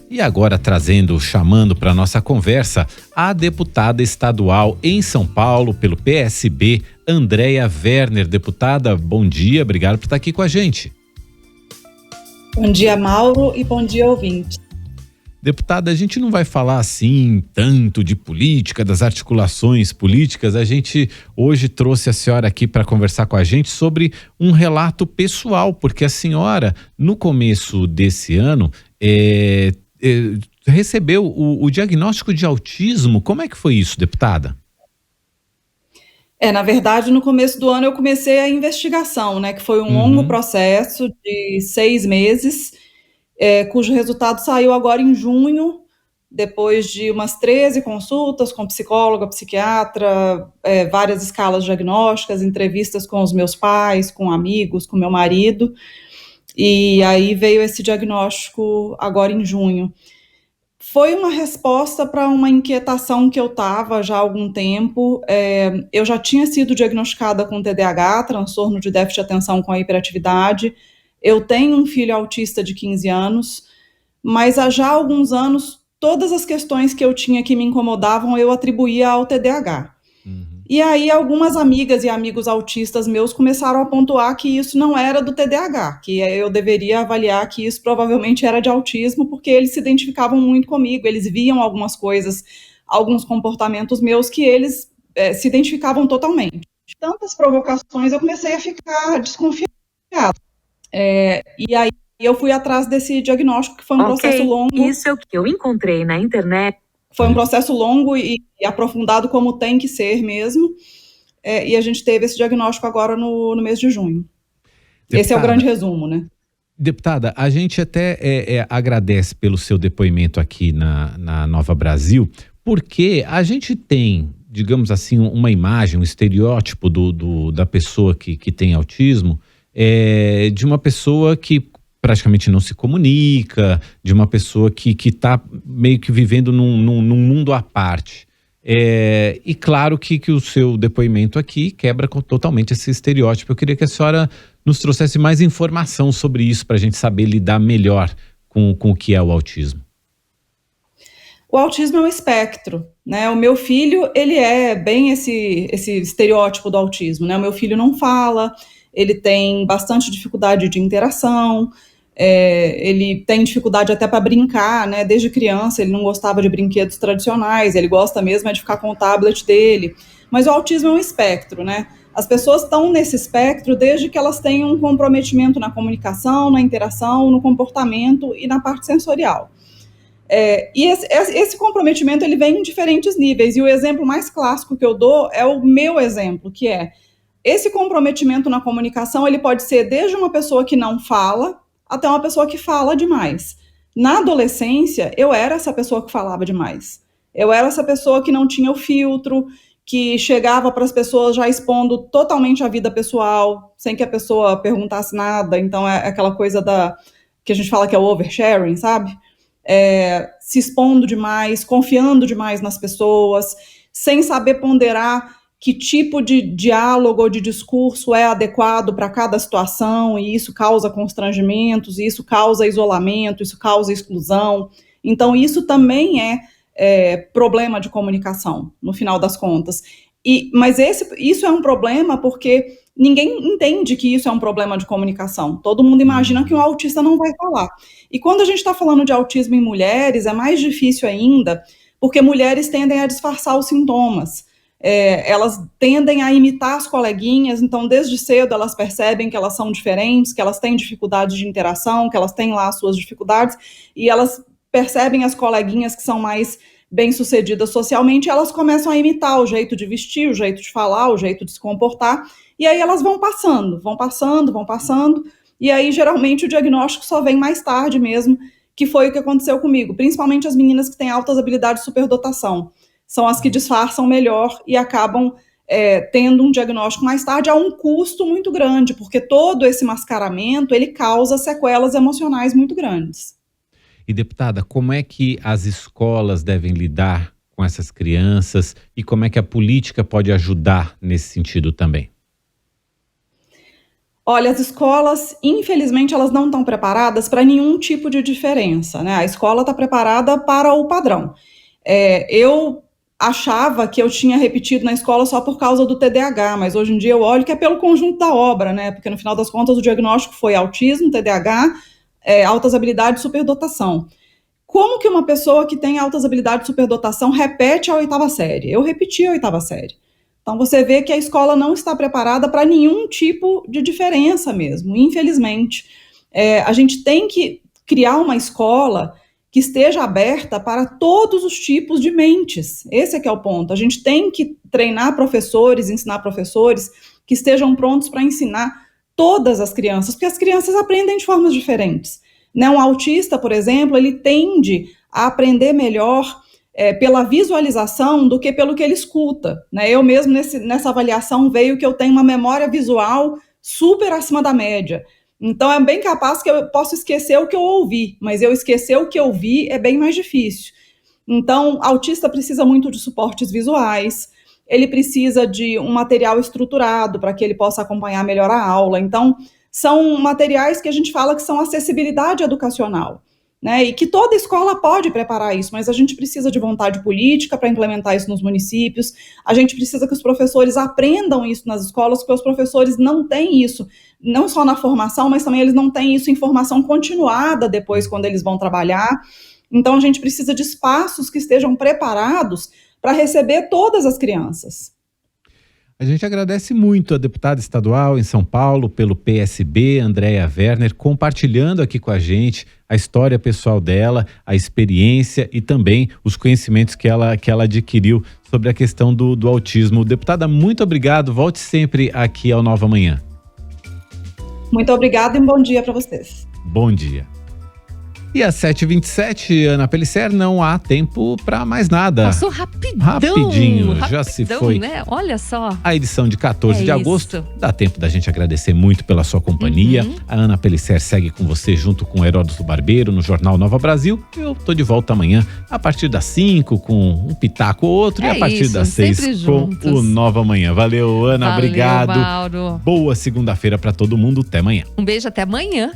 E agora chamando para nossa conversa, a deputada estadual em São Paulo pelo PSB, Andréia Werner. Deputada, bom dia, obrigado por estar aqui com a gente. Bom dia, Mauro, e bom dia, ouvinte. Deputada, a gente não vai falar assim tanto de política, das articulações políticas. A gente hoje trouxe a senhora aqui para conversar com a gente sobre um relato pessoal, porque a senhora, no começo desse ano, recebeu o diagnóstico de autismo. Como é que foi isso, deputada? Na verdade, no começo do ano eu comecei a investigação, né, que foi um longo processo de 6 meses, cujo resultado saiu agora em junho, depois de umas 13 consultas com psicóloga, psiquiatra, várias escalas diagnósticas, entrevistas com os meus pais, com amigos, com meu marido, e aí veio esse diagnóstico agora em junho. Foi uma resposta para uma inquietação que eu estava já há algum tempo. Eu já tinha sido diagnosticada com TDAH, transtorno de déficit de atenção com hiperatividade. Eu tenho um filho autista de 15 anos, mas há já alguns anos, todas as questões que eu tinha que me incomodavam, eu atribuía ao TDAH. E aí algumas amigas e amigos autistas meus começaram a pontuar que isso não era do TDAH, que eu deveria avaliar que isso provavelmente era de autismo, porque eles se identificavam muito comigo, eles viam algumas coisas, alguns comportamentos meus que eles se identificavam totalmente. De tantas provocações, eu comecei a ficar desconfiada. E aí eu fui atrás desse diagnóstico, que foi um processo longo. Isso é o que eu encontrei na internet. Foi um processo longo e aprofundado, como tem que ser mesmo, e a gente teve esse diagnóstico agora no mês de junho. Deputada, esse é o grande resumo, né? Deputada, a gente até agradece pelo seu depoimento aqui na Nova Brasil, porque a gente tem, digamos assim, uma imagem, um estereótipo da pessoa que tem autismo, de uma pessoa que praticamente não se comunica, de uma pessoa que está meio que vivendo num mundo à parte. E claro que o seu depoimento aqui quebra totalmente esse estereótipo. Eu queria que a senhora nos trouxesse mais informação sobre isso para a gente saber lidar melhor com o que é o autismo. O autismo é um espectro, né? O meu filho, ele é bem esse estereótipo do autismo, né? O meu filho não fala, ele tem bastante dificuldade de interação, ele tem dificuldade até para brincar, né? Desde criança ele não gostava de brinquedos tradicionais, ele gosta mesmo de ficar com o tablet dele. Mas o autismo é um espectro, né? As pessoas estão nesse espectro desde que elas tenham um comprometimento na comunicação, na interação, no comportamento e na parte sensorial. E esse comprometimento ele vem em diferentes níveis, e o exemplo mais clássico que eu dou é o meu exemplo, que é esse comprometimento na comunicação. Ele pode ser desde uma pessoa que não fala até uma pessoa que fala demais. Na adolescência, eu era essa pessoa que falava demais. Eu era essa pessoa que não tinha o filtro, que chegava para as pessoas já expondo totalmente a vida pessoal, sem que a pessoa perguntasse nada. Então é aquela coisa que a gente fala que é o oversharing, sabe? Se expondo demais, confiando demais nas pessoas, sem saber ponderar que tipo de diálogo ou de discurso é adequado para cada situação, e isso causa constrangimentos, isso causa isolamento, isso causa exclusão. Então, isso também é problema de comunicação, no final das contas. Mas isso é um problema porque ninguém entende que isso é um problema de comunicação. Todo mundo imagina que um autista não vai falar. E quando a gente está falando de autismo em mulheres, é mais difícil ainda, porque mulheres tendem a disfarçar os sintomas. Elas tendem a imitar as coleguinhas, então desde cedo elas percebem que elas são diferentes, que elas têm dificuldade de interação, que elas têm lá as suas dificuldades, e elas percebem as coleguinhas que são mais bem-sucedidas socialmente, e elas começam a imitar o jeito de vestir, o jeito de falar, o jeito de se comportar, e aí elas vão passando, e aí geralmente o diagnóstico só vem mais tarde mesmo, que foi o que aconteceu comigo, principalmente as meninas que têm altas habilidades de superdotação. São as que disfarçam melhor e acabam tendo um diagnóstico mais tarde a um custo muito grande, porque todo esse mascaramento, ele causa sequelas emocionais muito grandes. E, deputada, como é que as escolas devem lidar com essas crianças e como é que a política pode ajudar nesse sentido também? Olha, as escolas, infelizmente, elas não estão preparadas para nenhum tipo de diferença, né? A escola está preparada para o padrão. Eu achava que eu tinha repetido na escola só por causa do TDAH, mas hoje em dia eu olho que é pelo conjunto da obra, né? Porque no final das contas o diagnóstico foi autismo, TDAH, altas habilidades, superdotação. Como que uma pessoa que tem altas habilidades de superdotação repete a 8ª série? Eu repeti a 8ª série. Então você vê que a escola não está preparada para nenhum tipo de diferença mesmo, infelizmente. A gente tem que criar uma escola que esteja aberta para todos os tipos de mentes. Esse é que é o ponto. A gente tem que treinar professores, ensinar professores que estejam prontos para ensinar todas as crianças, porque as crianças aprendem de formas diferentes. Né? Um autista, por exemplo, ele tende a aprender melhor pela visualização do que pelo que ele escuta. Né? Eu mesmo, nessa avaliação, veio que eu tenho uma memória visual super acima da média. Então, é bem capaz que eu possa esquecer o que eu ouvi, mas eu esquecer o que eu vi é bem mais difícil. Então, autista precisa muito de suportes visuais, ele precisa de um material estruturado para que ele possa acompanhar melhor a aula. Então, são materiais que a gente fala que são acessibilidade educacional, né? E que toda escola pode preparar isso, mas a gente precisa de vontade política para implementar isso nos municípios, a gente precisa que os professores aprendam isso nas escolas, porque os professores não têm isso, não só na formação, mas também eles não têm isso em formação continuada depois, quando eles vão trabalhar. Então, a gente precisa de espaços que estejam preparados para receber todas as crianças. A gente agradece muito a deputada estadual em São Paulo pelo PSB, Andréia Werner, compartilhando aqui com a gente a história pessoal dela, a experiência e também os conhecimentos que ela adquiriu sobre a questão do autismo. Deputada, muito obrigado. Volte sempre aqui ao Nova Manhã. Muito obrigada e um bom dia para vocês. Bom dia. E às 7h27, Ana Pellicer, não há tempo para mais nada. Passou rapidinho. Rapidinho, já se foi. Né? Olha só. A edição de 14 de agosto. Dá tempo da gente agradecer muito pela sua companhia. A Ana Pellicer segue com você junto com o Heródoto Barbeiro no Jornal Nova Brasil. Eu tô de volta amanhã a partir das 5 com um pitaco ou outro e a partir das 6 com o Nova Manhã. Valeu, Ana. Obrigado. Mauro. Boa segunda-feira para todo mundo. Até amanhã. Um beijo, até amanhã.